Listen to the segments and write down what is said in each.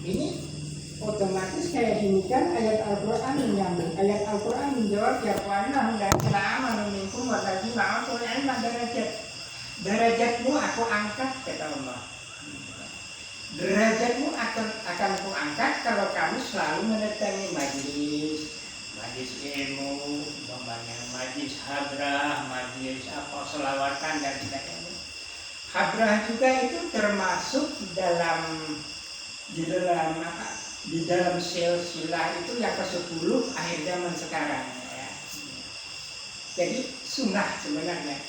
ini otomatis kayak demikian ayat Al-Quran menyambung. Ayat Al-Quran menjawab ya wa'allahu la ilama minkum walladzina utul ilma darajat. Derajatmu aku angkat kata Allah. Derajatmu akan aku angkat kalau kamu selalu mendatangi majlis ilmu, majlis hadrah, majlis apa selawatan dan sebagainya. Hadrah juga itu termasuk di dalam silsilah itu yang ke-10 akhir zaman sekarang ya. Jadi sunnah sebenarnya.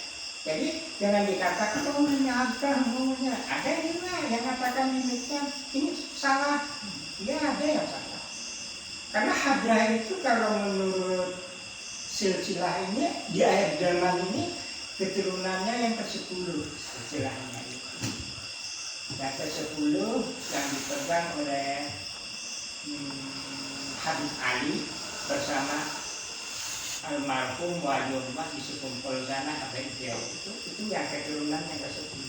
Jadi jangan dikatakan maunya ada juga yang mengatakan ini salah. Ya ada yang salah. Karena hadrah itu kalau menurut silsilah ini di akhir zaman ini keturunannya yang ke-10 silsilahnya itu. Yang ke-10 yang dipegang oleh Habib Ali bersama almarhum wali umat di sekumpul sana ada itu yang keturunan yang ke-10.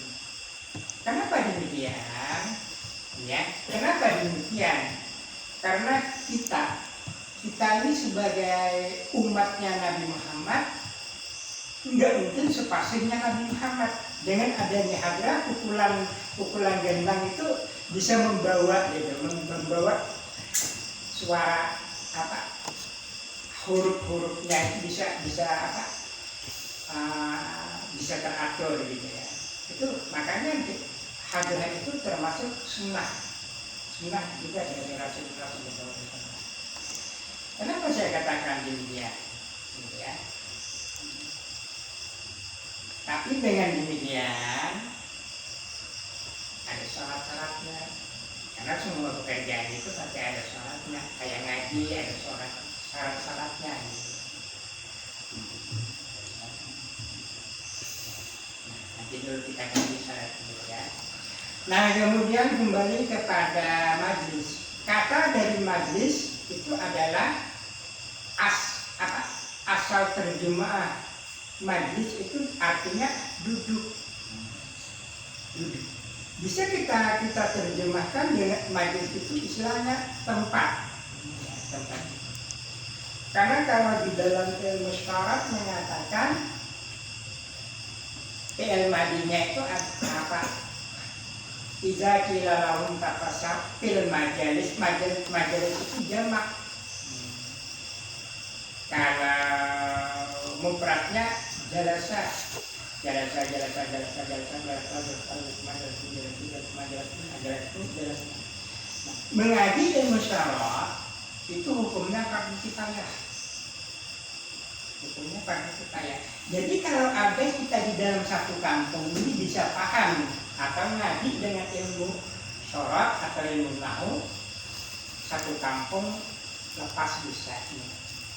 Kenapa demikian? Ya, kenapa demikian? Karena kita ini sebagai umatnya Nabi Muhammad nggak mungkin sepasifnya Nabi Muhammad. Dengan adanya hadrah, pukulan gendang itu bisa membawa suara huruf-hurufnya bisa teratur gitu ya. Itu makanya hadrah itu termasuk sunnah juga dari Rasulullah SAW. Kenapa saya katakan demikian? Gitu ya. Tapi dengan demikian ada syarat-syaratnya. Karena semua pekerjaan itu pasti ada syaratnya. Kayak ngaji ada syarat-syaratnya. Nanti dulu kita ngaji syarat dulu ya. Nah kemudian kembali kepada majlis. Kata dari majlis itu adalah asal terjemaah majlis itu artinya duduk. Bisa kita terjemahkan dengan majlis itu istilahnya tempat. Karena kalau di dalam ilmu syarat mengatakan fi'il madinya itu apa? Iza qila lahum tafassahu fil majalis itu jamak. Kalau mufradnya jalasa mengaji ilmu syarat itu hukumnya fardu kifayah. Jadi kalau ada kita di dalam satu kampung ini bisa paham atau ngaji dengan ilmu syarat atau ilmu nahwu, satu kampung lepas bisa.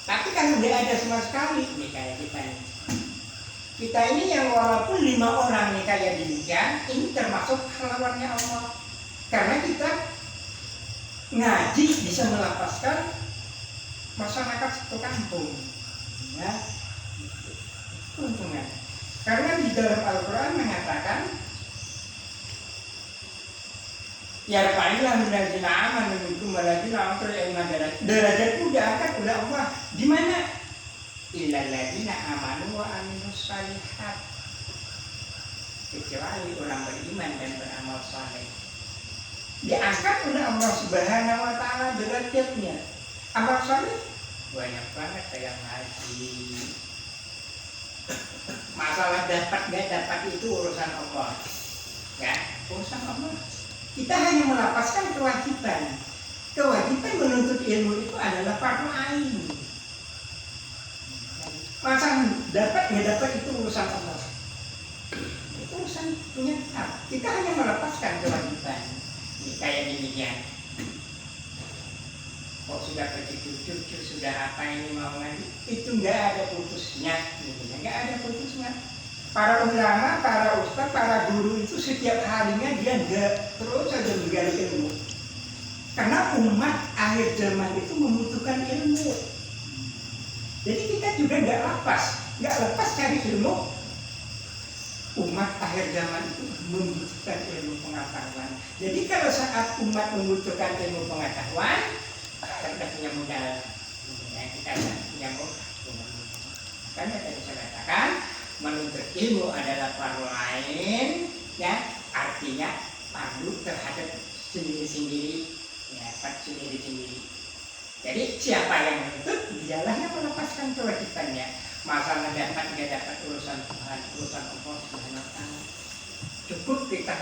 Tapi kalau tidak ada sama sekali, nih kayak kita ini. Kita ini yang walaupun 5 orang nih kayak demikian, ini termasuk lawannya Allah. Karena kita ngaji bisa melapaskan masyarakat satu kampung. Ya, keuntungan. Karena di dalam Al-Quran mengatakan, ya Fa'illah minalladzina amanu minkum walladzina utul ilma derajatku diangkat oleh Allah. Di mana? Illal ladzina amanu wa amilus shalihat. Kecuali orang beriman dan beramal saleh. Diangkat oleh Allah Subhanahu wa taala derajatnya. Amal saleh banyak banget kayak ngaji. Masalah dapat nggak dapat itu urusan Allah. Ya, urusan Allah. Kita hanya melapaskan kewajiban. Kewajiban menuntut ilmu itu adalah fardu ain. Masa dapat nggak dapat itu urusan Allah. Itu urusan punya kita. Kita hanya melepaskan kewajiban. Ini kayak demikian. Kok sudah cucu sudah apa ini mau ngaji? Itu nggak ada putusnya. Nggak ada putusnya. Para ulama, para ustaz, para guru itu setiap harinya dia terus saja menggali ilmu. Karena umat akhir zaman itu membutuhkan ilmu. Jadi kita juga nggak lepas cari ilmu. umat akhir zaman itu membutuhkan ilmu pengetahuan. Jadi kalau saat umat membutuhkan ilmu pengetahuan, kita sudah punya modal. Ya, kita sudah punya modal. Makanya tadi saya katakan, menuntut ilmu adalah fardu ain, ya, artinya fardu terhadap sendiri-sendiri, ya, sendiri-sendiri. Jadi siapa yang menuntut, dialah yang melepaskan kewajibannya. Masalah dapat tidak dapat urusan Tuhan, urusan Allah Subhanahu wa Ta'ala. Cukup kita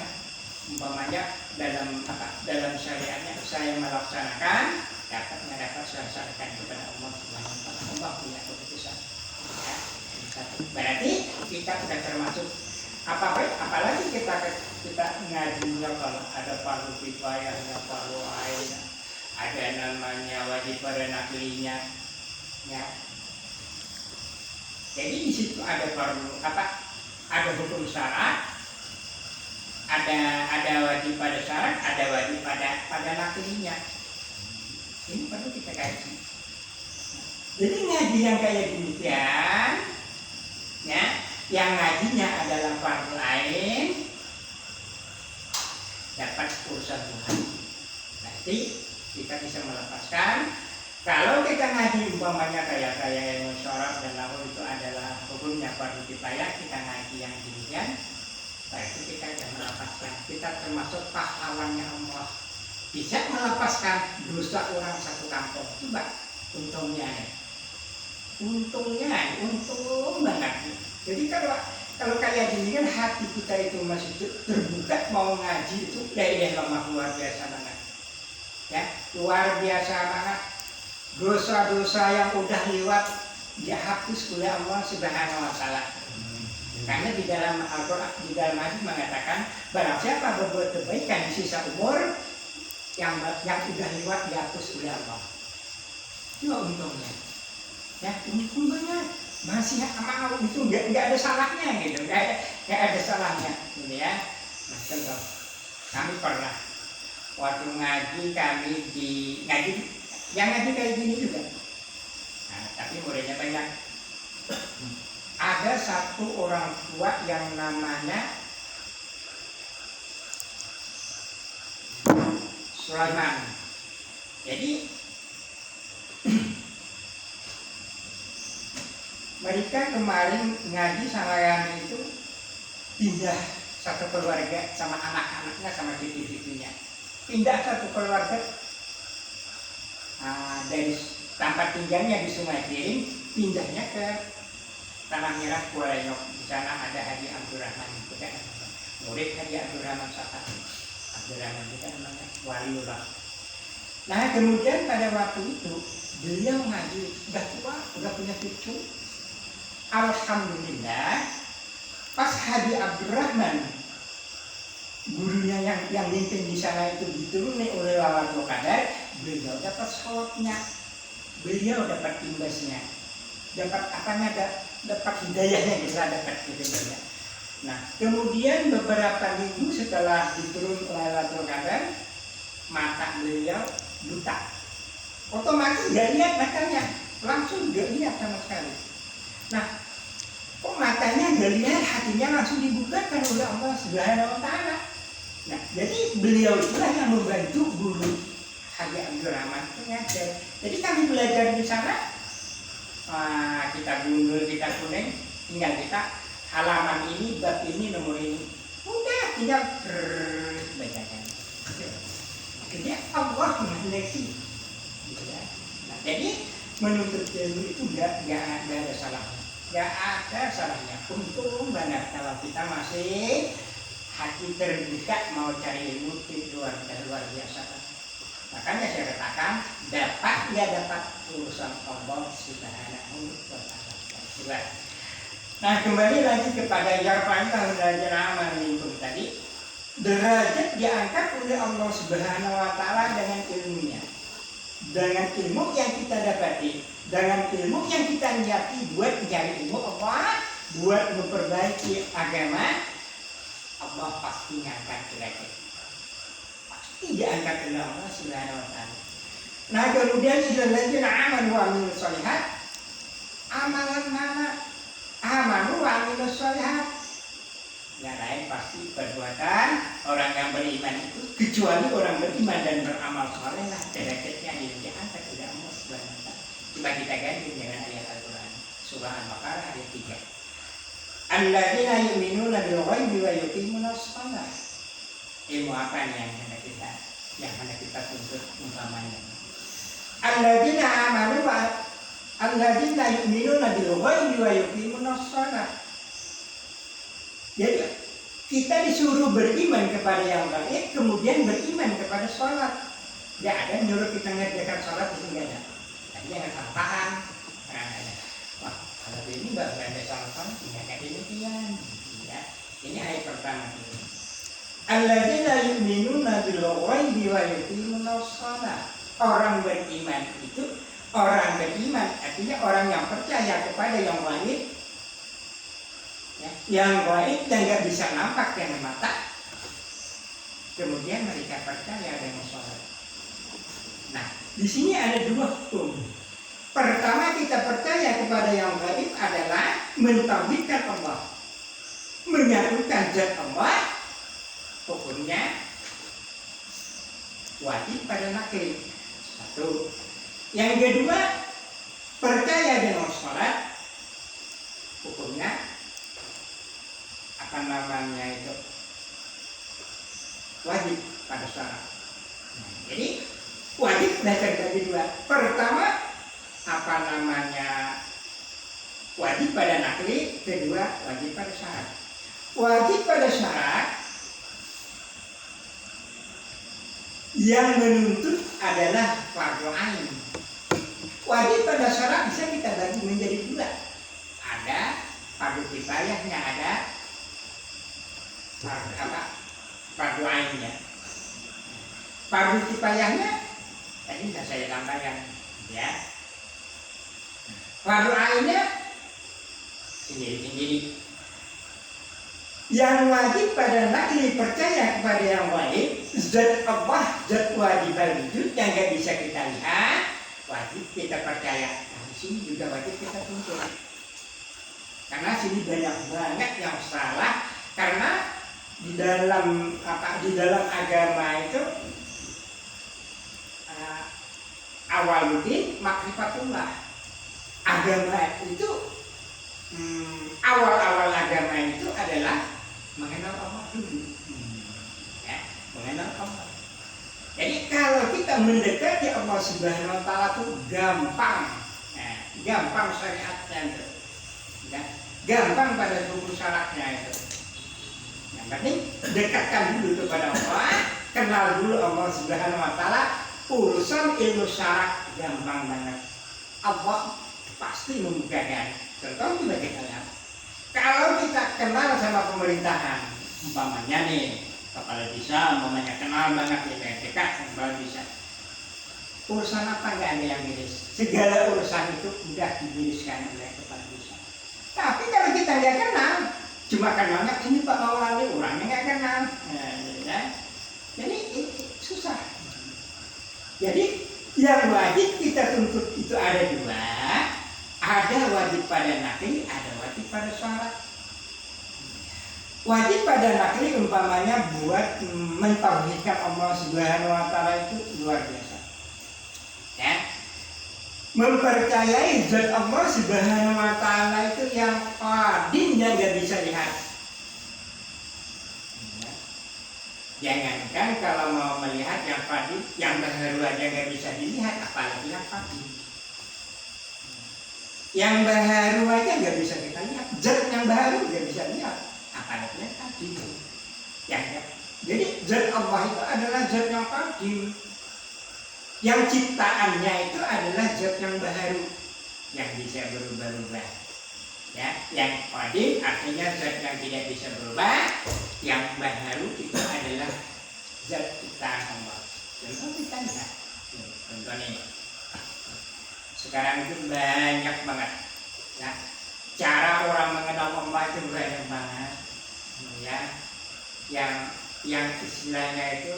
umpamanya dalam syariatnya saya melaksanakan, dapat nggak dapat saya serahkan kepada Allah Subhanahu wa Ta'ala. Allah punya keputusan. Ya, berarti kita sudah termasuk apalagi kita ngajinya kalau ada fardu kifayahnya, fardu ain, ada namanya wajib pada naklinya, ya. Jadi di situ ada fardu ada hukum syarat, ada wajib pada syarat, ada wajib pada naklinya. Ini perlu kita kaji. Jadi ngaji yang kayak demikian, ya, yang ngajinya adalah fardu ain, dapat urusan Tuhan. Nanti kita bisa melepaskan. Kalau kita ngaji umpamanya kayak ilmu syarat dan nahwu itu adalah hukumnya fardu kifayah, kita ngaji yang demikian, berarti kita bisa melepaskan. Kita termasuk pahlawannya Allah, bisa melepaskan dosa orang satu kampung. Coba untungnya ya. Untung banget. Jadi kalau kayak gini kan hati kita itu masih terbuka mau ngaji itu ilaha luar biasa banget. Ya, luar biasa banget. Dosa-dosa yang udah lewat dihapus oleh Allah Subhanahu wa Ta'ala. Karena di dalam Al-Qur'an, di dalam hadis mengatakan barang siapa berbuat kebaikan di sisa umur yang udah lewat dihapus oleh Allah. Itu untungnya. Ya, untung banget. Masih mau itu nggak ada salahnya gitu, nggak ada salahnya, gitu ya. Nah, contoh, kami pernah waktu ngaji yang ngaji kayak gini juga. Nah, tapi muridnya banyak. Ada satu orang tua yang namanya Sulaiman. Jadi mereka kemarin ngaji sama yang itu pindah satu keluarga sama anak-anaknya sama cucu-cucunya. Pindah satu keluarga dari tempat tinggalnya di Sungai Tiring, pindahnya ke Tanah Merah Kualayok. Di sana ada Haji Abdurrahman, itu kan murid Haji Abdurrahman Safar. Abdurrahman itu kan namanya waliullah. Nah kemudian pada waktu itu beliau ngaji, udah tua, udah punya cucu. Alhamdulillah, pas Haji Abdurrahman gurunya yang mimpin di sana itu dituruni oleh Lailatul Qadar, beliau dapat sholotnya, beliau dapat imbasnya, dapat hidayahnya, bisa dapat hidayahnya. Nah, kemudian beberapa minggu setelah diturun Lailatul Qadar, mata beliau buta, otomatis nggak lihat matanya, langsung nggak lihat sama sekali. Nah, kok matanya nggak lihat, hatinya langsung dibukakan oleh Allah Subhanahu wa Ta'ala. Nah, jadi beliau itulah yang membantu guru Haji Abdurrahman itu ngajar. Jadi kami belajar di sana, kita gundul, kita kuning, tinggal kita halaman ini, bab ini, nomor ini, udah tinggal bacakan. Jadi Allah menghendaki, gitu ya. Nah, jadi menuntut ilmu itu nggak ada salahnya. Nggak ada salahnya. Untung banget kalau kita masih hati terbuka mau cari ilmu itu luar biasa. Makanya saya katakan dapat urusan Allah Subhanahu wa Ta'ala. Nah kembali lagi kepada yarfa'illahu derajat amal minkum tadi. Derajat diangkat oleh Allah Subhanahu wa Ta'ala dengan ilmunya. Dengan ilmu yang kita dapati, dengan ilmu yang kita niati buat mencari ilmu Allah, buat memperbaiki agama, Allah pasti ngangkat derajat. Pasti diangkat oleh Allah Subhanahu wa Ta'ala. Nah kemudian illalladzina amanu wa amilus sholihat, amalan mana? Amanu wa amilus sholihat, Yang lain pasti perbuatan orang yang beriman itu, kecuali orang beriman dan beramal soleh lah derajatnya diangkat oleh Allah Subhanahu wa taala. Coba kita ganti dengan ayat Al-Qur'an surah Al-Baqarah ayat 3. Alladzina yu'minuna bil ghaibi wa yuqimuna shalah. Ilmu apa nih yang hendak kita tuntut umpamanya? Alladzina amanu wa alladzina yu'minuna bil ghaibi wa yuqimuna shalah. Jadi kita disuruh beriman kepada yang gaib, kemudian beriman kepada sholat. Tidak ada nyuruh kita ngerjakan sholat itu enggak ada. Tapi jangan salah paham. Wah, kalau ini nggak ada salah paham, tidak kayak demikian. Ya, ini ayat pertama ini. Alladzina yu'minuna bil ghaibi wa yuqimuna shalah. Orang beriman itu orang beriman artinya orang yang percaya kepada yang gaib. Ya, yang gaib dan nggak bisa nampak dengan mata, kemudian mereka percaya dengan sholat. Nah, di sini ada dua hukum. Pertama, kita percaya kepada yang gaib adalah mentauhidkan Allah, menyatukan zat Allah, hukumnya wajib pada nakli. Satu. Yang kedua, percaya dengan sholat, hukumnya apa namanya itu wajib pada syarat. Nah, jadi wajib dasar dari dua. Pertama apa namanya wajib pada nakli, kedua wajib pada syarat. Wajib pada syarat yang menuntut adalah fardu ain. Wajib pada syarat bisa kita bagi menjadi dua. Ada fardu kifayahnya, ada fardu ainnya. Fardu kifayahnya tadi sudah saya sampaikan, ya. Fardu ainnya sendiri-sendiri. Yang wajib pada nakli percaya kepada yang wajib, zat Allah, zat wajibal wujud yang nggak bisa kita lihat, wajib kita percaya. Nah, di sini juga wajib kita tuntut. Karena sini banyak banget yang salah karena di dalam agama itu awaludin makrifatullah. Agama itu awal-awal agama itu adalah mengenal Allah dulu. Ya, mengenal Allah. Jadi kalau kita mendekati Allah Subhanahu wa taala itu gampang. Ya, gampang syariatnya itu. Ya, gampang pada hukum syaratnya itu. Yang penting dekatkan dulu kepada Allah, kenal dulu Allah Subhanahu wa taala. Urusan ilmu syarat gampang banget. Allah pasti membukakan. Contoh juga kita lihat. Kalau kita kenal sama pemerintahan, umpamanya nih kepala desa, umpamanya kenal banget ya dekat sama kepala desa. Urusan apa nggak ada yang beres? Segala urusan itu mudah dibereskan oleh kepala desa. Tapi kalau kita nggak kenal, cuma kenalnya ini Pak Maulana, orangnya nggak kenal, ya. Jadi ini susah. Jadi yang wajib kita tuntut itu ada dua, ada wajib pada nakli, ada wajib pada syarat. Wajib pada nakli umpamanya buat mentauhidkan Allah Subhanahu wa taala itu luar biasa. Ya. Mempercayai zat Allah Subhanahu wa taala itu yang qadim yang nggak bisa lihat. Jangankan kalau mau melihat yang qadim, yang baharu aja nggak bisa dilihat, apalagi yang qadim. Yang baharu aja nggak bisa kita lihat, zat yang baharu nggak bisa lihat, apalagi yang qadim. Ya. Jadi zat Allah itu adalah zat yang qadim. Yang ciptaannya itu adalah zat yang baharu, yang bisa berubah-ubah. Ya, yang qadim artinya zat yang tidak bisa berubah, yang baharu itu adalah zat ciptaan Allah. Contoh kita lihat, contoh ini. Sekarang itu banyak banget, ya. Cara orang mengenal Allah itu banyak banget, ya. Yang istilahnya itu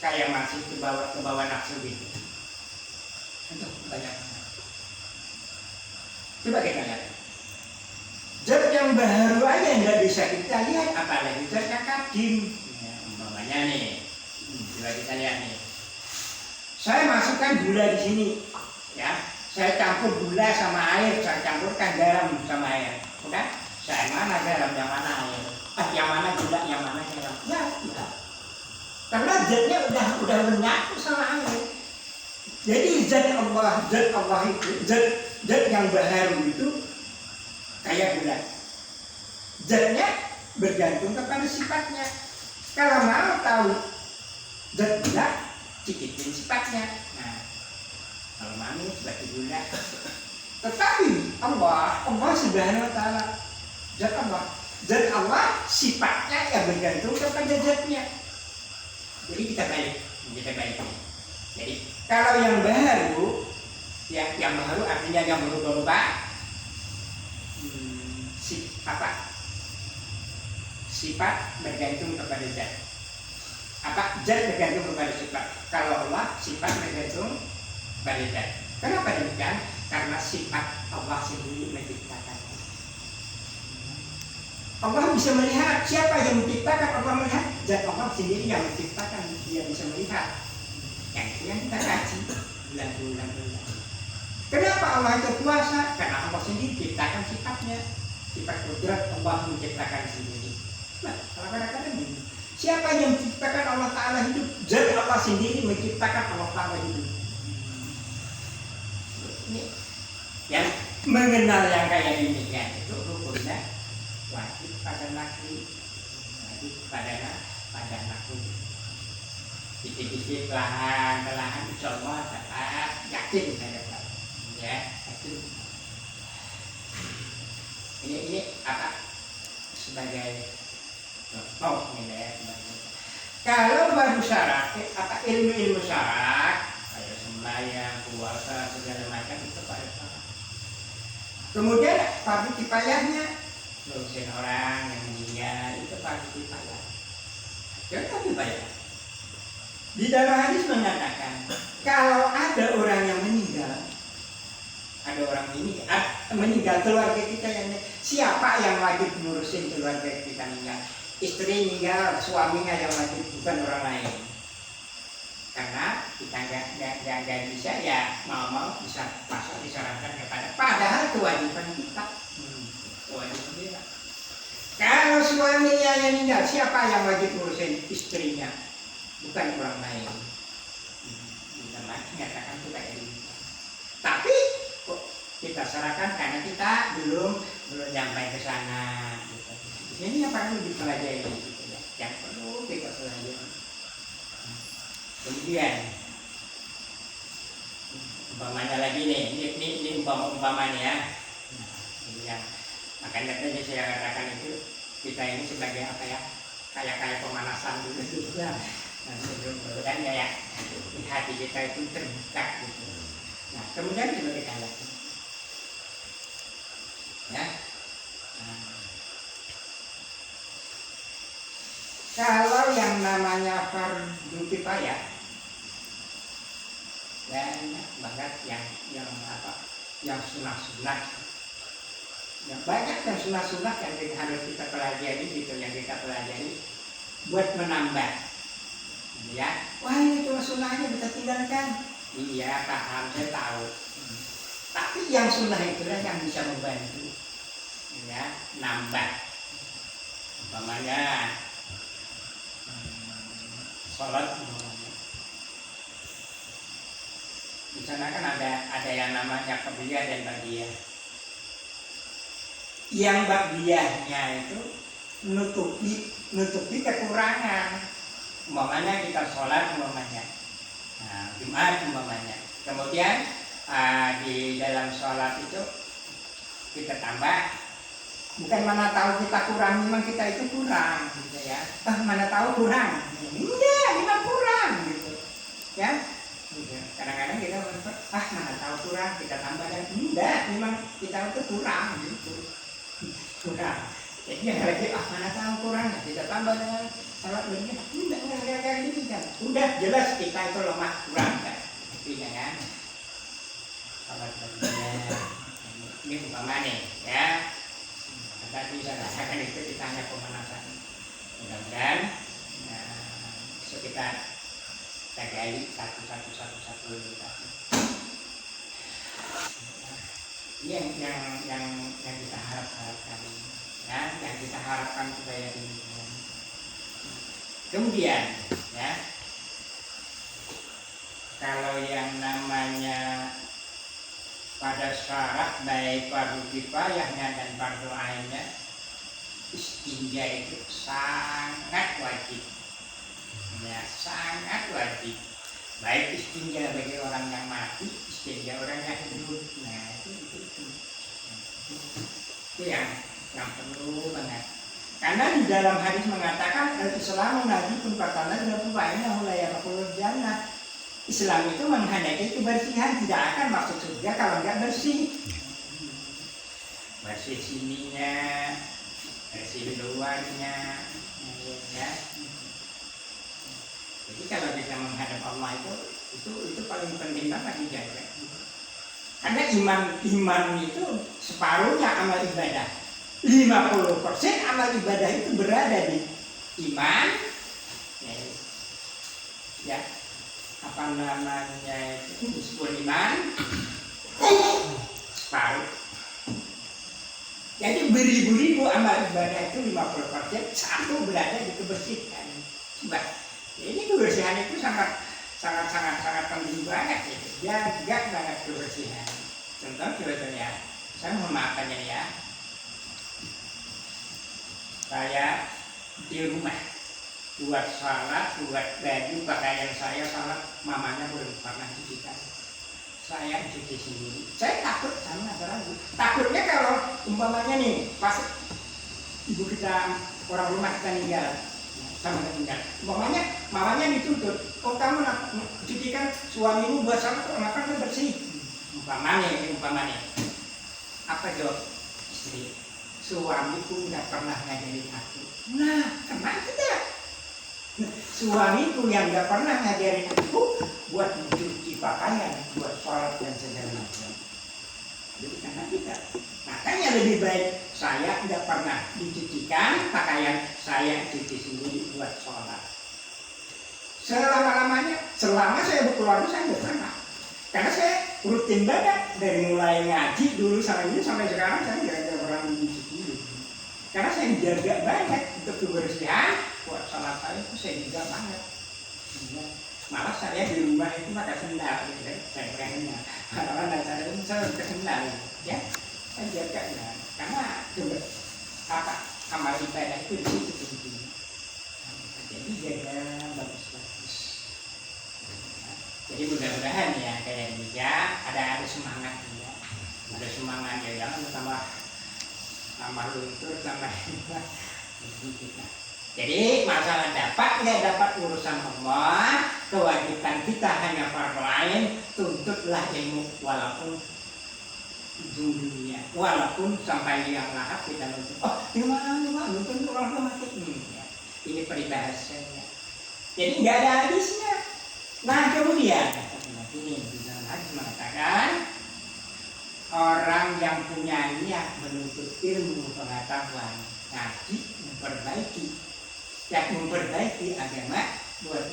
kayak masih ke bawah nafsu gitu. Itu banyak banget. Coba kita lihat. Zat yang baru aja nggak bisa kita lihat, apalagi zat yang kadim. Ya, umpamanya nih, coba kita lihat nih. Saya masukkan gula di sini, ya. Saya campur gula sama air, saya campurkan garam sama air. Udah, saya mana garam, yang mana air? Yang mana gula, yang mana garam? Ya, ya. Karena zatnya udah menyatu sama air. Jadi zat Allah itu, zat yang baru itu kayak gula. Zatnya bergantung kepada sifatnya. Kalau mau tahu zat gula, cicipin sifatnya. Nah, kalau manis berarti gula. Tetapi Allah Subhanahu wa taala, zat Allah sifatnya ya bergantung kepada zatnya. Jadi kita balik. Jadi kalau yang baru, yang baru artinya yang berubah-ubah, sifat bergantung kepada zat. Zat bergantung kepada sifat. Kalau Allah sifat bergantung pada zat. Kenapa demikian? Karena sifat Allah sendiri menciptakan. Allah bisa melihat. Siapa yang menciptakan? Allah melihat. Zat Allah sendiri yang menciptakan, dia bisa melihat. Yang kita kaji bulan-bulan. Kenapa Allah itu kuasa? Karena Allah sendiri menciptakan sifatnya. Sifat kudrat Allah menciptakan sendiri. Nah, kalau kadang-kadang ini, siapa yang menciptakan Allah Ta'ala hidup? Zat Allah sendiri menciptakan Allah Ta'ala hidup. Ini yang mengenal yang kayak ini kan, itu hukumnya wajib pada nakli, wajib pada nakli. Dikit-dikit perlahan insya Allah dapat, yakin saya dapat, ya yakin. Ini apa sebagai contoh nih ya, kalau baru syarat ilmu syarat kayak sembahyang, puasa segala macam itu pada syarat. Kemudian fardu kifayahnya ngurusin orang yang meninggal itu fardu kifayah. Contoh kifayah. Di dalam hadis mengatakan kalau ada orang yang meninggal, meninggal keluarga kita yang siapa yang wajib ngurusin keluarga kita meninggal? Istri meninggal, suaminya yang wajib, bukan orang lain. Karena kita nggak bisa ya mau bisa pasal disarankan kepada. Padahal kewajiban kita. Kewajiban kita. Kalau suaminya yang meninggal, siapa yang wajib ngurusin istrinya? Bukan orang lain. Kita mengatakan kita ini. Tapi kita serahkan karena kita belum sampai ke sana. Gitu. Ini yang perlu dipelajari, gitu ya. Yang perlu kita pelajari. Kemudian, umpamanya lagi nih, ini umpamanya ya. Nah, makanya tadi saya katakan itu kita ini sebagai apa ya? Kayak pemanasan dulu juga. Nah, sebelum ya, hati kita itu terbuka gitu. Nah, kemudian coba kita lihat. Ya. Nah. Kalau yang namanya fardu kifayah, banyak banget yang sunah-sunah. Yang banyak yang sunah-sunah yang harus kita pelajari gitu, yang kita pelajari buat menambah. Ya, wah ini cuma sunnahnya bisa tinggalkan. Iya, paham, saya tahu. Tapi yang sunnah itulah yang bisa membantu, ya, nambah. Umpamanya sholat, di sana kan ada yang namanya qabliyah dan ba'diyah. Yang ba'diyahnya itu nutupi kekurangan. Umpamanya kita sholat umpamanya, Jumat umpamanya. Kemudian di dalam sholat itu kita tambah. Bukan mana tahu kita kurang, memang kita itu kurang, gitu ya. Mana tahu kurang, enggak, memang kurang, gitu, ya. Kadang-kadang kita mana tahu kurang, kita tambah dan enggak, memang kita itu kurang, gitu, kurang. Jadi yang lagi mana tahu kurang, kita tambah dengan salat lebih, enggak kayak gitu kan. Udah jelas kita itu lemah kurang, kan? Artinya kan. Salat lebihnya, ini umpama nih, ya. tadi saya katakan itu kita hanya pemanasan. Mudah-mudahan kita gali satu. Ini yang kita harapkan, ya, yang kita harapkan supaya ini. Kemudian, ya, kalau yang namanya pada syarat baik fardu kifayahnya dan fardu ainnya, istinja itu sangat wajib, ya, sangat wajib. Baik istinja bagi orang yang mati, istinja orang yang hidup. Nah, itu yang perlu banget. Karena di dalam hadis mengatakan Al-Islamu najibun fatana wa fa'ina la yaqulu jannah. Islam itu menghendaki kebersihan, tidak akan masuk surga kalau nggak bersih. Bersih sininya, bersih luarnya, ya. Jadi kalau kita menghadap Allah itu paling penting banget dijaga. Karena iman itu separuhnya amal ibadah. 50% amal ibadah itu berada di iman, ya, apa namanya itu disebut iman, separuh. Jadi beribu-ribu amal ibadah itu 50% satu berada di kebersihan. Coba, ini kebersihan itu sangat penting banget ya. Jaga banget kebersihan. Contohnya, saya memaafkannya ya. Saya di rumah buat salat, buat baju pakaian saya salat, mamanya belum pernah cucikan. Saya cuci sendiri. Saya takut sama masalah itu. Takutnya kalau umpamanya nih pas ibu kita, orang rumah kita meninggal, sama meninggal. Umpamanya mamanya dituntut, oh kamu nak cucikan suamimu buat salat, kenapa nggak bersih? Umpamanya. Apa jawab istri? Suamiku nggak pernah ngajarin aku. Nah, kenapa tidak? Suamiku yang nggak pernah ngajarin aku buat mencuci pakaian, buat sholat dan segala macam. Jadi karena tidak. Makanya lebih baik saya nggak pernah dicucikan pakaian, saya cuci sendiri buat sholat. Selama saya berkeluarga saya nggak pernah. Karena saya rutin banget dari mulai ngaji dulu sampai sekarang saya nggak pernah mencuci. Karena saya jaga banget untuk kebersihan, buat sholat saya itu saya jaga banget. Malah saya di rumah itu pakai sendal, gitu. Saya pengennya. Karena saya pakai sendal, ya. Saya jaga ya. Karena amal ibadah itu di situ penting. Jadi jaga bagus-bagus. Jadi mudah-mudahan ya kayak ini ya ada semangat ya, ada semangat ya, jangan tambah luntur tambah kita. Jadi masalah dapat nggak dapat urusan Allah, kewajiban kita hanya fardu ain, tuntutlah ilmu walaupun ujung dunia, walaupun sampai yang lahap kita nuntut. Oh, gimana nuntut orang mati ini? Ya. Ini peribahasanya. Jadi nggak ada habisnya. Nah kemudian ini di dalam hadis mengatakan orang yang punya niat menuntut ilmu pengetahuan, ngaji, memperbaiki agama, buat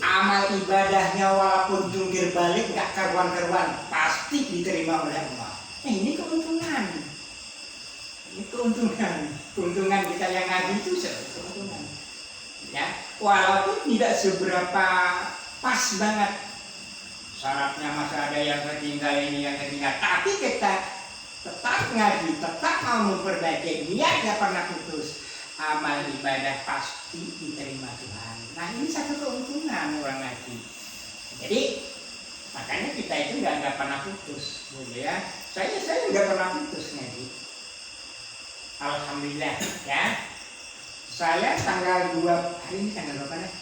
amal ibadahnya walaupun jungkir balik nggak karuan-karuan pasti diterima oleh Allah. Ini keuntungan. Keuntungan kita yang ngaji itu keuntungan. Ya, walaupun tidak seberapa pas banget. Syaratnya masih ada yang ketinggal ini, yang ketinggal. Tapi kita tetap ngaji, tetap mau memperbaiki. Niat gak pernah putus. Amal ibadah pasti diterima Tuhan. Nah ini satu keuntungan orang ngaji. Jadi makanya kita itu gak pernah putus, ya. Saya nggak pernah putus ngaji. Alhamdulillah, ya. Saya tanggal 2 hari ini tanggal berapa nih?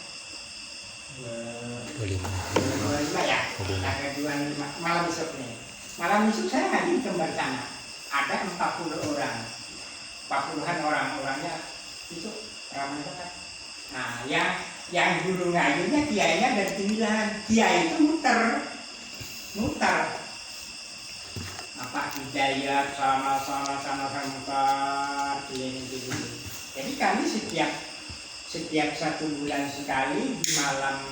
25 ya. Tanggal 25 malam besok nih. Malam besok saya ngaji kembar sana. Ada 40 orang. 40-an orangnya itu ramai banget. Nah, yang guru ngajinya kiainya dari 9. Kiai itu muter. Pak Hidayat sama-sama ini. Jadi kami setiap 1 bulan sekali di malam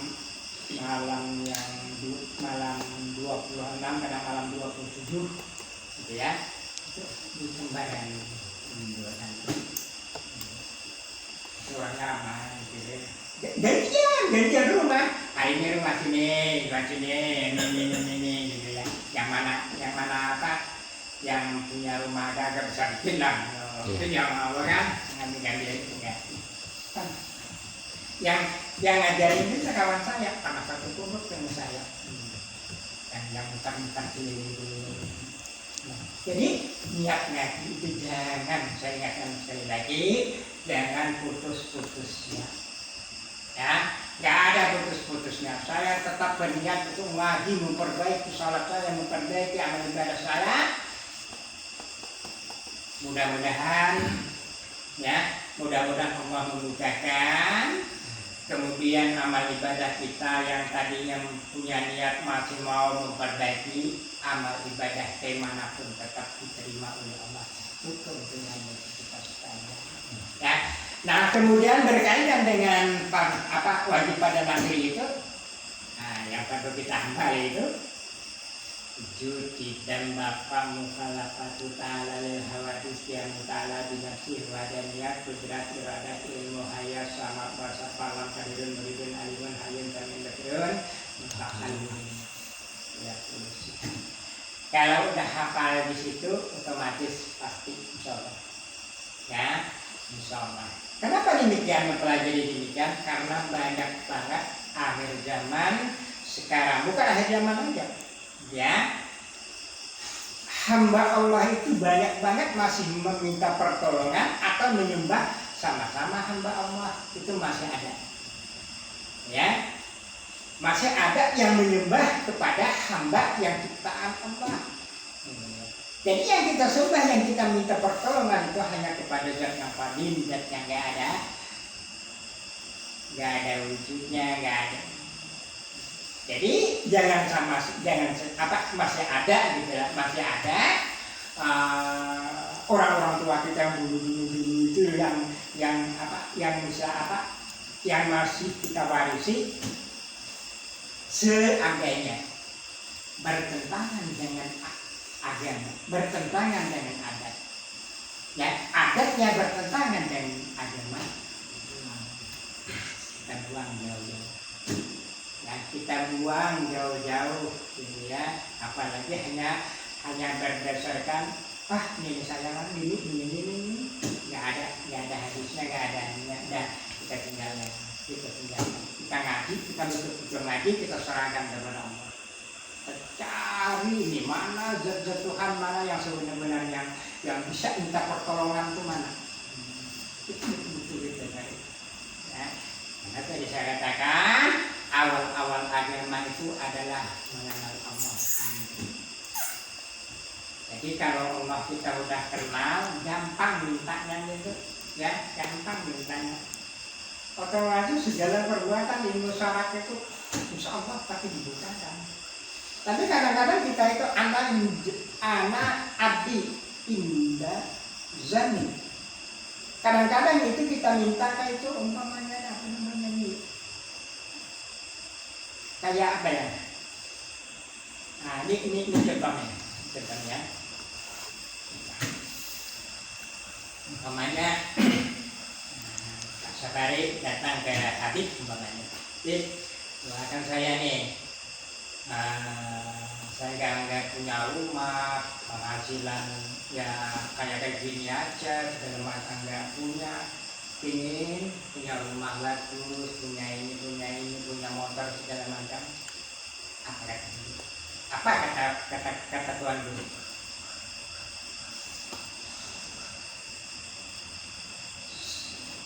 26 kadang malam 27 gitu ya, itu di sembahyang orangnya ramai gitu ya. Gantian rumah. Ini rumah sini ini gitu ya. Yang mana apa? Yang punya rumah agak besar dikit lah. Itu yang awal kan ganti ya. Yang ngajarin itu sekawan saya, sama satu pondok dengan saya. Yang mutar-mutar sini. Jadi niat ngaji itu jangan, saya ingatkan sekali lagi, jangan putus-putusnya. Ya, nggak ada putus-putusnya. Saya tetap berniat untuk ngaji, memperbaiki salat saya, memperbaiki amal ibadah saya. Mudah-mudahan Allah memudahkan. Kemudian amal ibadah kita yang tadinya punya niat masih mau memperbaiki amal ibadah manapun tetap diterima oleh Allah. Itu dengan kita sekalian. Ya. Nah, kemudian berkaitan dengan wajib pada negeri itu, yang perlu kita hafal itu Judi dan Bapak mukhalafatu ta'ala lil hawadis yang ta'ala binasih wadaniyah kudrat iradat ilmu hayat sama bahasa falam kadirun muridun alimun hayun tamin dakirun ya, kalau udah hafal di situ otomatis pasti insyaallah ya, insyaallah. Kenapa demikian mempelajari demikian? Karena banyak banget akhir zaman sekarang, bukan akhir zaman aja ya, hamba Allah itu banyak banget masih meminta pertolongan atau menyembah sama-sama hamba Allah, itu masih ada ya, masih ada yang menyembah kepada hamba yang ciptaan Allah. Jadi yang kita sembah, yang kita minta pertolongan itu hanya kepada zat yang qadim, zat yang nggak ada wujudnya, nggak ada. Jadi masih ada gitu ya, masih ada orang-orang tua kita yang dulu itu yang masih kita warisi, seandainya bertentangan dengan agama, bertentangan dengan adat, ya adatnya bertentangan dengan agama, kita buang jauh-jauh. Kita buang jauh-jauh gitu ya, apalagi hanya berdasarkan ini saya kan ini nggak ada hadisnya, nggak ada kita tinggalkan, kita ngaji, kita betul-betul ngaji, kita serahkan kepada Allah, cari ini mana zat Tuhan, mana yang sebenarnya yang bisa minta pertolongan itu mana, itu betul-betul kita cari ya. Karena tadi saya katakan awal-awal agama itu adalah mengenal Allah. Jadi kalau Allah kita udah kenal, gampang mintanya itu, ya gampang mintanya. Otomatis segala perbuatan ilmu syarat itu, insya Allah pasti dibukakan. Tapi kadang-kadang kita itu anak abdi indah zani. Kadang-kadang itu kita minta itu umpamanya apa namanya nih? Kayak apa ya? Nah, ini contohnya. Umpamanya Pak Sabari datang ke Habib umpamanya. Jadi, doakan saya nih. Saya nggak punya rumah, penghasilan ya kayak gini aja, segala macam nggak punya. Ingin punya rumah bagus, punya motor segala macam. Apa kata Tuhan dulu?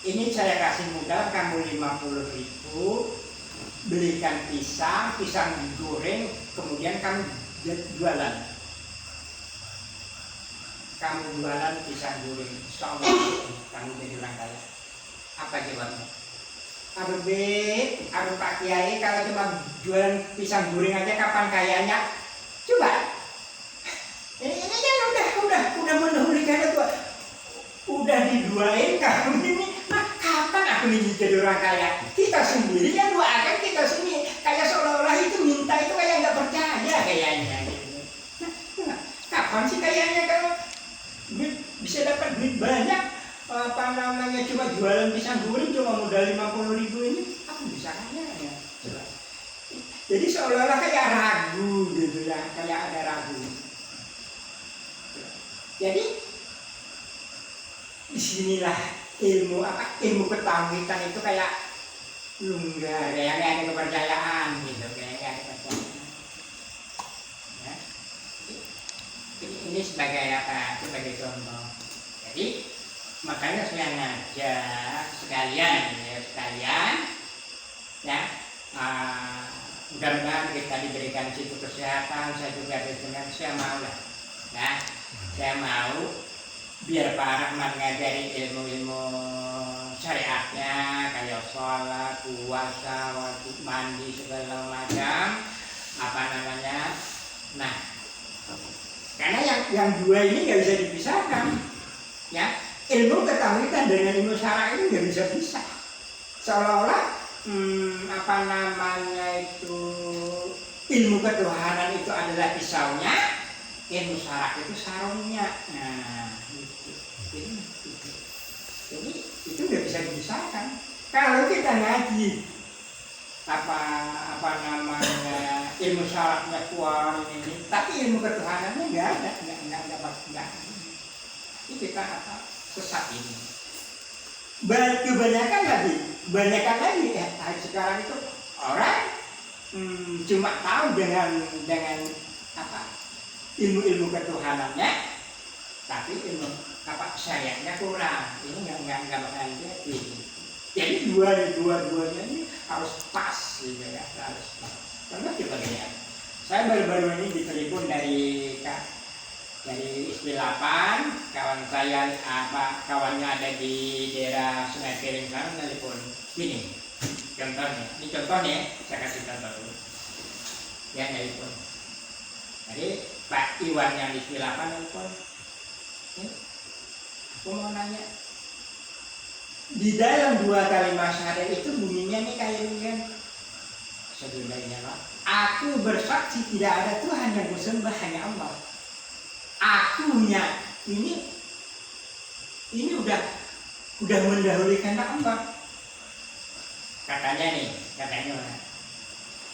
Ini saya kasih modal kamu 50.000, belikan pisang digoreng, kemudian kamu jualan. Kamu jualan pisang goreng, insyaallah kamu jadi orang kaya. Apa jawabnya? Aduh Pak Kiai, kalau cuma jualan pisang goreng aja kapan kayanya? Coba. Ini udah mendahulukan itu, udah diduain kamu ini. Nah, kapan aku nih jadi orang kaya? Kita sendiri yang doakan kita sendiri, kayak seolah-olah itu minta itu kayak nggak percaya kayaknya. Gitu. Nah, kapan sih kayaknya kalau bisa dapat duit banyak, apa namanya, cuma jualan pisang goreng cuma modal 50.000 ini, aku bisa kaya ya? Coba. Jadi seolah-olah kayak ragu gitu ya, kayak ada ragu. Jadi disinilah ilmu ketahuitan itu kayak lunggar, kayak ada kepercayaan gitu, kayak ada kepercayaan. Ya. Ini sebagai apa? Sebagai contoh. Jadi makanya saya ngajak sekalian, ya. Mudah-mudahan kita diberikan situ kesehatan, saya juga dengan saya mau lah, ya. Saya mau biar Pak Rahmat ngajari ilmu-ilmu syariatnya kayak sholat, puasa, wajib mandi segala macam, apa namanya. Nah, karena yang dua ini nggak bisa dipisahkan, ya. Ilmu ketahuitan dengan ilmu syara ini nggak bisa pisah. Seolah-olah apa namanya itu, ilmu ketuhanan itu adalah pisaunya, ilmu syara itu sarungnya. Nah, jadi itu nggak bisa dipisahkan. Kalau kita ngaji apa namanya, ilmu syaratnya kuat ini, tapi ilmu ketuhanannya nggak ada. Ini kita apa, sesat ini. Kebanyakan lagi sekarang itu orang cuma tahu dengan apa, ilmu ketuhanannya, tapi ilmu apa syariatnya kurang. Ini nggak bakal jadi. Jadi dua-duanya ini harus pas gitu ya, harus pas. Karena kita lihat, saya baru-baru ini ditelepon dari Istri 8, kawan saya kawannya ada di daerah Sungai Piring sana, telepon gini. Ini contohnya, saya kasih contoh dulu. Ya, telepon. Jadi Pak Iwan yang di Istri 8 telepon. Aku mau nanya, di dalam 2 kalimat syahadat itu bunyinya nih kayak begini. Sebenarnya Pak, aku bersaksi tidak ada Tuhan yang kusembah, hanya Allah. Akunya ini udah mendahulukan Allah. Katanya.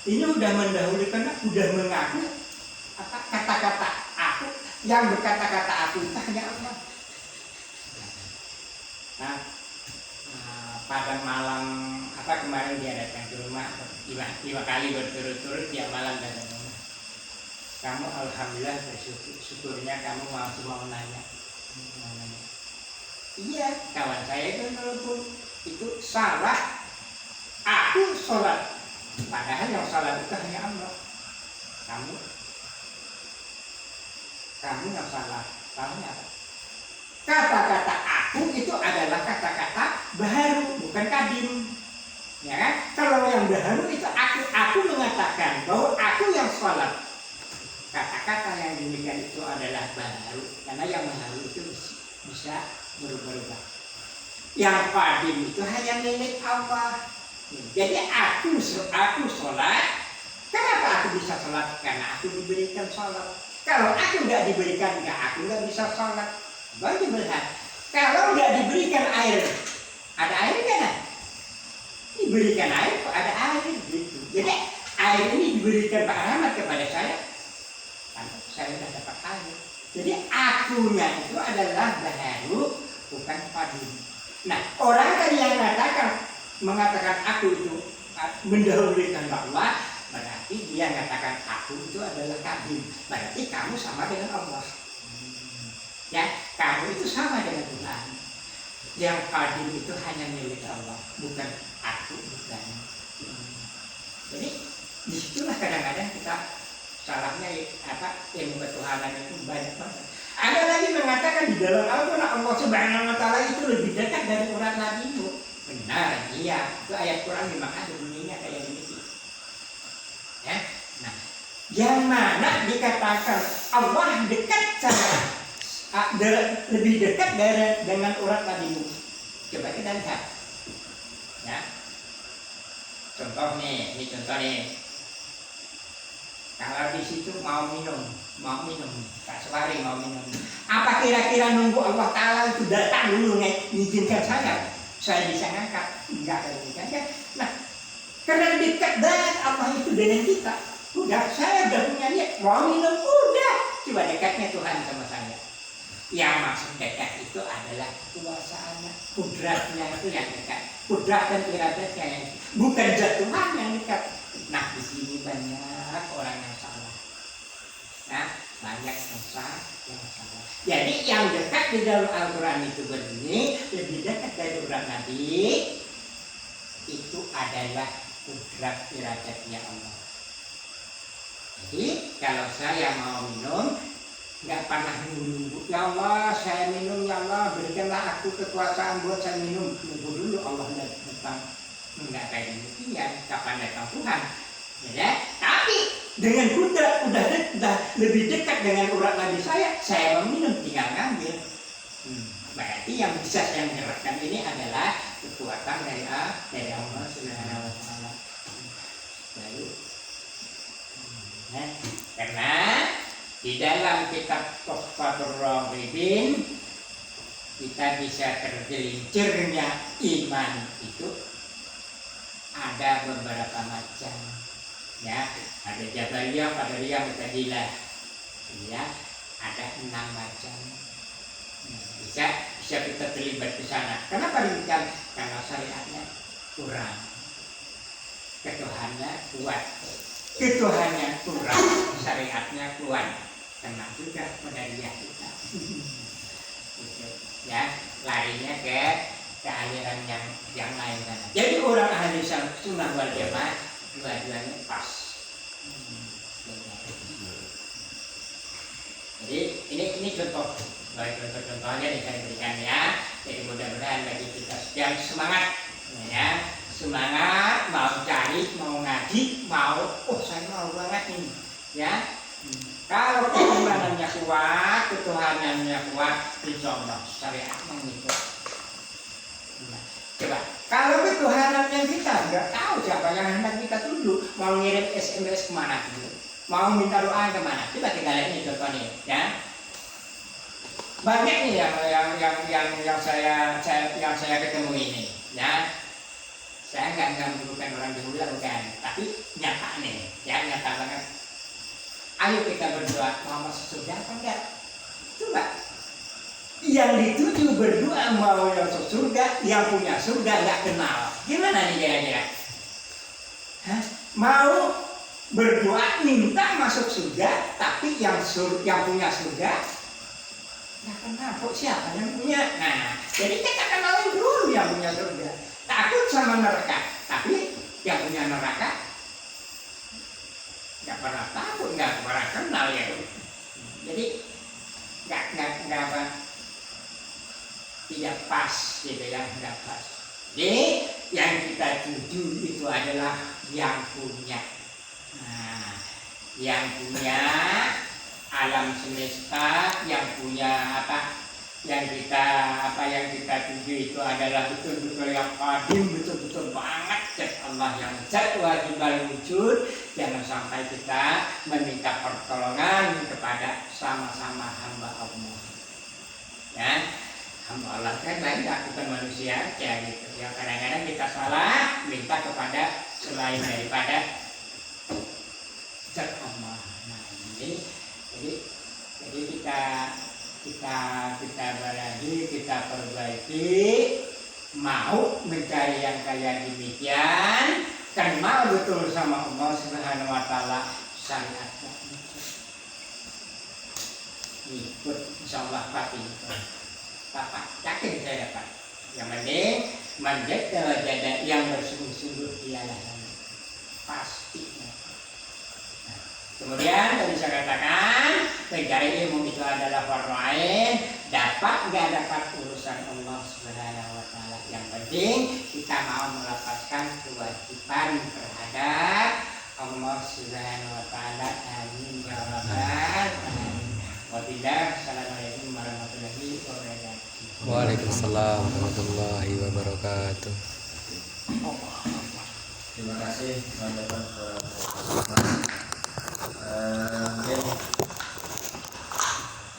Ini udah mendahulukan, udah mengaku apa kata-kata aku, yang berkata-kata aku itu hanya Allah. Nah, pada malam kemarin dia datang ke rumah 5 kali berturut-turut dia malam datang. Kamu alhamdulillah syukurnya kamu mau nanya. Iya, kawan saya itu telepon, itu salah. Aku sholat, padahal yang sholat itu hanya Allah. Kamu yang salah. Kamu apa? Kata-kata aku itu adalah kata-kata baharu, bukan kadim. Ya kan? Kalau yang baharu itu aku mengatakan bahwa aku yang sholat. Kata-kata yang demikian itu adalah baharu, karena yang baharu itu bisa berubah-ubah. Yang kadim itu hanya milik Allah. Jadi aku sholat. Kenapa aku bisa sholat? Karena aku diberikan sholat. Kalau aku nggak diberikan, aku nggak bisa sholat. Baru melihat, kalau nggak diberikan air, ada air kan? Diberikan air, kok ada air gitu. Jadi air ini diberikan Pak Rahmat kepada saya, saya sudah dapat air. Jadi akunya itu adalah baharu, bukan kadim. Nah, orang tadi yang mengatakan aku itu mendahulukan Allah, berarti dia mengatakan aku itu adalah kadim. Berarti kamu sama dengan Allah. Ya, kamu itu sama dengan Tuhan. Yang kadim itu hanya milik Allah, bukan aku, bukan. Jadi disitulah kadang-kadang kita salahnya ilmu ketuhanan itu banyak banget. Ada lagi mengatakan di dalam Al-Quran Allah Subhanahu Wa Taala itu lebih dekat dari urat nadimu. Benar, iya. Itu ayat Quran memang ada bunyinya kayak begitu. Ya, nah, yang mana dikatakan Allah dekat sama lebih dekat dengan urat nadimu. Coba kita lihat. Ya. Contoh nih, ini contoh nih. Kalau di situ mau minum, Kak Sewari mau minum. Apa kira-kira nunggu Allah Ta'ala itu datang dulu mengizinkan saya bisa ngangkat? Enggak ada izinkan. Nah, karena dekat banget Allah itu dengan kita. Saya udah punya niat, mau minum, udah. Coba dekatnya Tuhan sama saya. Yang maksud dekat itu adalah kuasaannya, kudratnya itu yang dekat. Kudrat dan iradatnya yang bukan zat Tuhan yang dekat. Nah, di sini banyak orang yang salah. Nah, banyak yang salah. Jadi yang dekat di dalam Al-Quran itu begini, lebih dekat dari urat Nabi, itu adalah kudrat iradatnya Allah. Jadi kalau saya mau minum, nggak pernah nunggu, ya Allah saya minum, ya Allah berikanlah aku kekuasaan buat saya minum. Nunggu dulu Allah datang. Enggak kayak demikian, kapan datang Tuhan. Ya, tapi dengan kudrat udah lebih dekat dengan urat nadi saya mau minum, tinggal ngambil. Berarti yang bisa saya menggerakkan ini adalah kekuatan dari Allah Subhanahu wa Ta'ala. Lalu, karena di dalam kitab Tuhfatur Raghibin kita bisa tergelincirnya iman itu ada beberapa macam, ya. Ada Jabariyah, Qadariyah, Mu'tazilah, ya. Ada 6 macam. Bisa kita terlibat ke sana. Kenapa demikian? Karena syariatnya kurang, ketuhannya kuat. Ketuhannya kurang, syariatnya kuat. Kena juga Qadariyah kita. Ya, larinya ke aliran yang lain sana. Jadi orang ahli sunnah wal jamaah dua-duanya pas. Jadi ini contoh, contohnya nih saya berikan ya. Jadi mudah-mudahan bagi kita yang semangat, ya semangat mau cari, mau ngaji, saya mau banget ini, ya. Kalau keimanannya kuat, ketuhanannya kuat, insya Allah syariat mengikut. Coba, kalau ketuhanannya kita nggak tahu siapa yang hendak kita tuju, mau ngirim SMS kemana dulu, mau minta doa kemana, coba tinggal ini contohnya, ya. Banyak nih yang saya ketemu ini, ya. Saya nggak bukan orang Jawa bukan, tapi nyata nih, ya nyata banget. Ayo kita berdoa, mau masuk surga apa enggak? Coba. Yang dituju berdoa mau masuk surga, yang punya surga nggak kenal. Gimana nih kira-kira? Mau berdoa minta masuk surga, tapi yang punya surga nggak kenal. Kok siapa yang punya? Nah, jadi kita kenalin dulu yang punya surga. Takut sama neraka, tapi yang punya neraka nggak pernah takut, nggak pernah kenal ya. Jadi nggak apa, tidak pas gitu ya, nggak pas. Jadi yang kita tuju itu adalah yang punya, yang punya alam semesta, yang punya yang kita tuju itu adalah betul-betul yang qadim, betul-betul banget zat Allah yang zat wajibal wujud. Jangan sampai kita meminta pertolongan kepada sama-sama hamba Allah, ya. Hamba Allah kan banyak, bukan manusia aja gitu ya. Kadang-kadang kita salah minta kepada selain daripada zat Allah. Nah, jadi kita berani, kita perbaiki, mau mencari yang kayak demikian, kenal betul sama Allah Subhanahu wa Ta'ala, syariatnya ikut, insyaallah pasti. Bapak yakin saya dapat. Yang penting menjaga yang bersungguh-sungguh dialah pasti. Kemudian tadi saya katakan mencari ilmu itu adalah fardhu ain, dapat nggak dapat urusan Allah Subhanahu wa Ta'ala. Yang penting kita mau melepaskan kewajiban terhadap Allah Subhanahu wa Ta'ala. Amin ya rabbal alamin. Wabillahi, assalamualaikum warahmatullahi wabarakatuh. Waalaikumsalam warahmatullahi wabarakatuh. Terima kasih teman-teman. Mungkin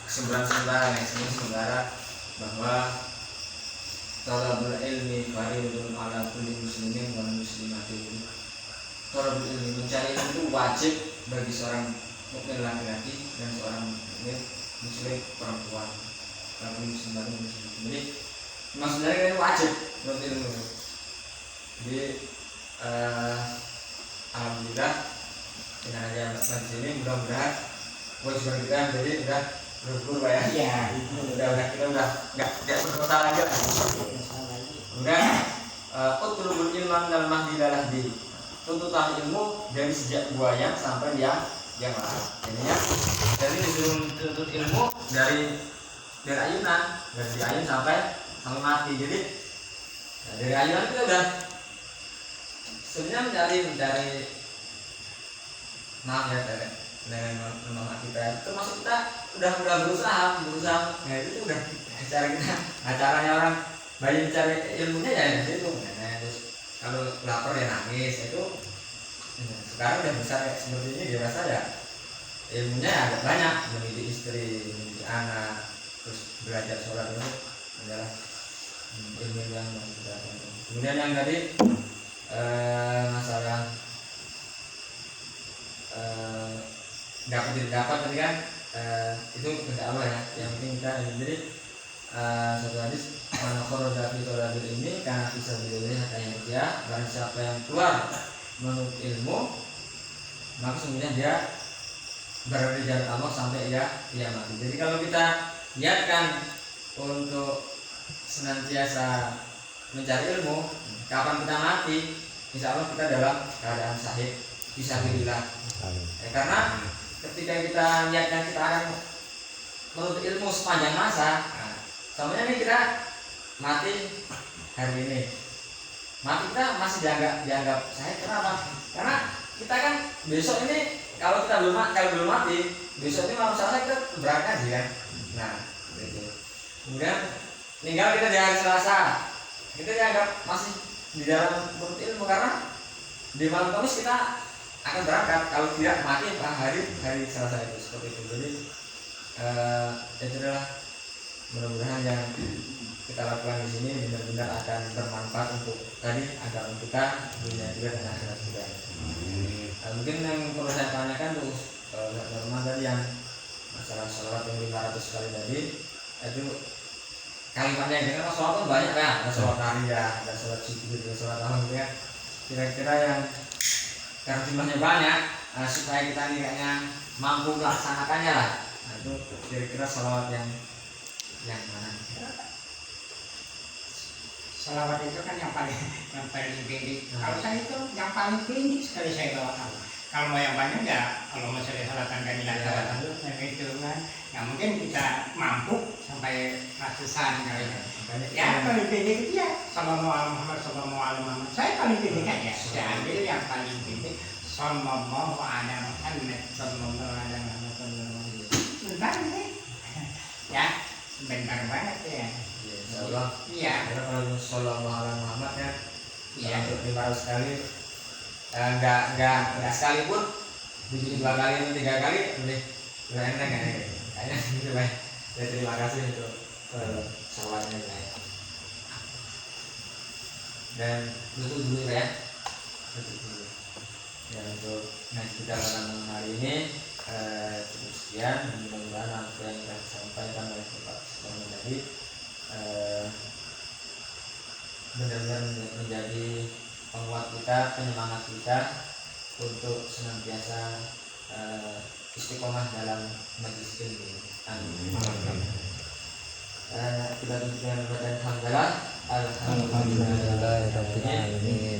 kesimpulan yang ini sementara bahwa talabul ilmi fardun ala kulli muslimin wa muslimatin. Talabul ilmi, mencari ilmu itu wajib bagi seorang mukmin laki-laki dan seorang mukmin muslim perempuan. Talabul muslimatin muslimin. Jadi maksudnya ini wajib menuntut ilmu. Jadi alhamdulillah dengan aja di sini mudah-mudahan kewajiban kita menjadi udah bersyukur Pak ya. Iya, Udah kita udah nggak berdosa lagi lah. Kemudian utlubul ilman dal mahdi lahdi. Tuntutan ilmu dari sejak buaya sampai yang larat. Jadinya jadi disuruh tuntut ilmu dari ayunan, dari ayun sampai mati. Jadi dari ayunan kita udah sebenarnya mencari maaf ya dengan mama kita, termasuk kita udah berusaha, nah itu udah cara kita, caranya orang bayi mencari ilmunya ya di situ. Nah, terus kalau lapar ya nangis itu. Sekarang udah besar kayak seperti ini dia rasa ya ilmunya ya agak banyak, mendidik istri, mendidik anak, terus belajar sholat itu adalah ilmu yang kita. Kemudian yang tadi masalah dapat tidak dapat tadi kan itu tidak Allah ya, yang penting kita jadi satu hadis mana kharaja fi talabil ini karena bisa dilihat katanya dia barang siapa yang keluar menuntut ilmu maka sebenarnya dia berada di jalan Allah sampai ia mati. Jadi kalau kita niatkan untuk senantiasa mencari ilmu, kapan kita mati insya Allah kita dalam keadaan sahih fisabilillah. Karena ketika kita niatkan kita akan menuntut ilmu sepanjang masa, sebenarnya ini kita mati hari ini, mati kita masih dianggap sahih. Kenapa? Karena kita kan besok ini kalau kita belum mati, besok ini malam Selasa kita berangkat kan. Nah, gitu. Kemudian tinggal kita di hari Selasa, kita dianggap masih di dalam menuntut ilmu karena di malam Kamis kita akan berangkat, kalau tidak mati hari Selasa itu seperti itu. Jadi itu adalah mudah-mudahan yang kita lakukan di sini benar-benar akan bermanfaat untuk tadi agar untuk kita dunia juga dan akhirat juga. Mungkin yang perlu saya tanyakan tuh normal tadi yang masalah sholat yang 500 kali tadi itu kalimatnya yang dengan sholat kan banyak kan, ada sholat tahliyah, ada sholat sujud, ada sholat tahun ya. Kira-kira yang karena jumlahnya banyak supaya kita kayaknya mampu melaksanakannya lah. Nah, itu kira-kira sholawat yang mana? Salawat itu kan yang paling tinggi. Kalau saya itu yang paling tinggi sekali saya bawakan. Kalau mau yang banyak ya kalau masalah salatan kami lakukan itu kan. Nggak mungkin kita mampu sampai ratusan kali. Ya paling tinggi itu ya sallallahu alaihi Muhammad. Saya paling tinggi aja. Saya ambil yang paling tinggi. Sallallahu alaihi Muhammad. Sallallahu alaihi Muhammad. Sebentar nih. Ya sebentar banget ya. Insyaallah. Iya. Karena kalau sallallahu alaihi Muhammad kan iya untuk 500 kali enggak sekali pun bikin 2 kali atau 3 kali lebih enak kayaknya gitu lah. Ya terima kasih untuk salawatnya ya. Dan tutup dulu ya. Tutup dulu. Ya untuk ngaji kita pada hari ini cukup sekian. Mudah-mudahan apa yang kita sampaikan oleh Bapak Sulaiman tadi benar-benar menjadi penguat kita, penyemangat kita untuk senantiasa istiqomah dalam majelis ilmu. Amin. Kita tutup dengan bacaan hamdalah. Alhamdulillahirabbil alamin.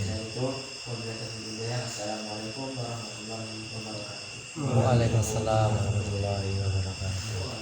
Assalamualaikum warahmatullahi wabarakatuh. Waalaikumsalam warahmatullahi wabarakatuh.